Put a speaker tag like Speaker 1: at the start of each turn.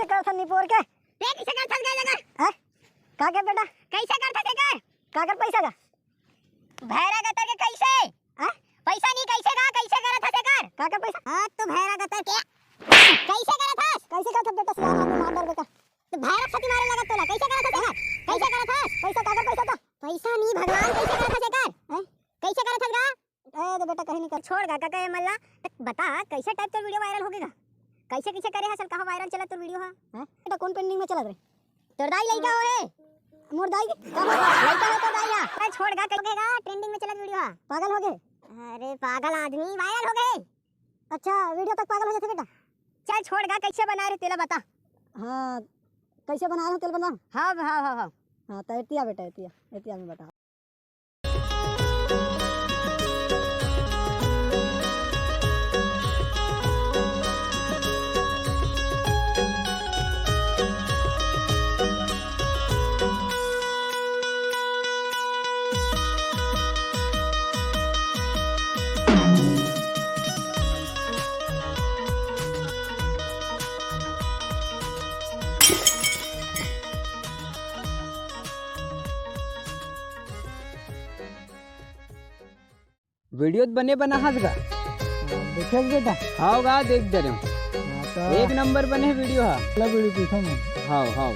Speaker 1: कैसे कर था निपोर के
Speaker 2: ते कैसे कर थस गए लगा
Speaker 1: हैं का के बेटा
Speaker 2: कैसे कर थस कर
Speaker 1: का कर पैसा का
Speaker 2: भैरा गतर के कैसे
Speaker 1: हैं
Speaker 2: पैसा नहीं कैसे का कैसे कर थस कर
Speaker 1: का कर पैसा
Speaker 2: हां तो भैरा गतर के कैसे कर थस
Speaker 1: कैसे का था बेटा सियार आदमी मार डर बेटा
Speaker 2: तो भैरा छती मारे लगा तोला कैसे कर थस कैसे कर थस
Speaker 1: पैसा का कर पैसा था
Speaker 2: पैसा नहीं भगवान कैसे कर थस कर
Speaker 1: हैं
Speaker 2: कैसे कर थस गा
Speaker 1: ए तो बेटा कहीं नहीं कर
Speaker 2: छोड़ गा का मल्ला बता कैसे टाइप तो वीडियो वायरल होगेगा कैसे कैसे करे हसल कहां वायरल चला तो वीडियो हां
Speaker 1: हैं बेटा कौन पेंडिंग में चला रे
Speaker 2: तोर दाई लइका हो है
Speaker 1: मोर दाई का
Speaker 2: लइका हो तो दाई हां छोड़ गा कहेगा ट्रेंडिंग में चला वीडियो हां
Speaker 1: पागल हो गए
Speaker 2: अरे पागल आदमी वायरल हो गए
Speaker 1: अच्छा वीडियो तक पागल हो जाते बेटा
Speaker 2: चल छोड़ गा कैसे बना रहे तेला बता
Speaker 1: हाँ कैसे बना रहा हूँ तेल बना
Speaker 2: हां हां हां हां
Speaker 1: हाँ तो एतिया बेटा एतिया में बता
Speaker 3: वीडियो बने बना हाथ का
Speaker 1: देखे बेटा
Speaker 3: हाव गा देख दे रहे
Speaker 1: हाँ तो
Speaker 3: एक नंबर बने वीडियो हा
Speaker 1: वीडियो पूछो मैं
Speaker 3: हाव हाव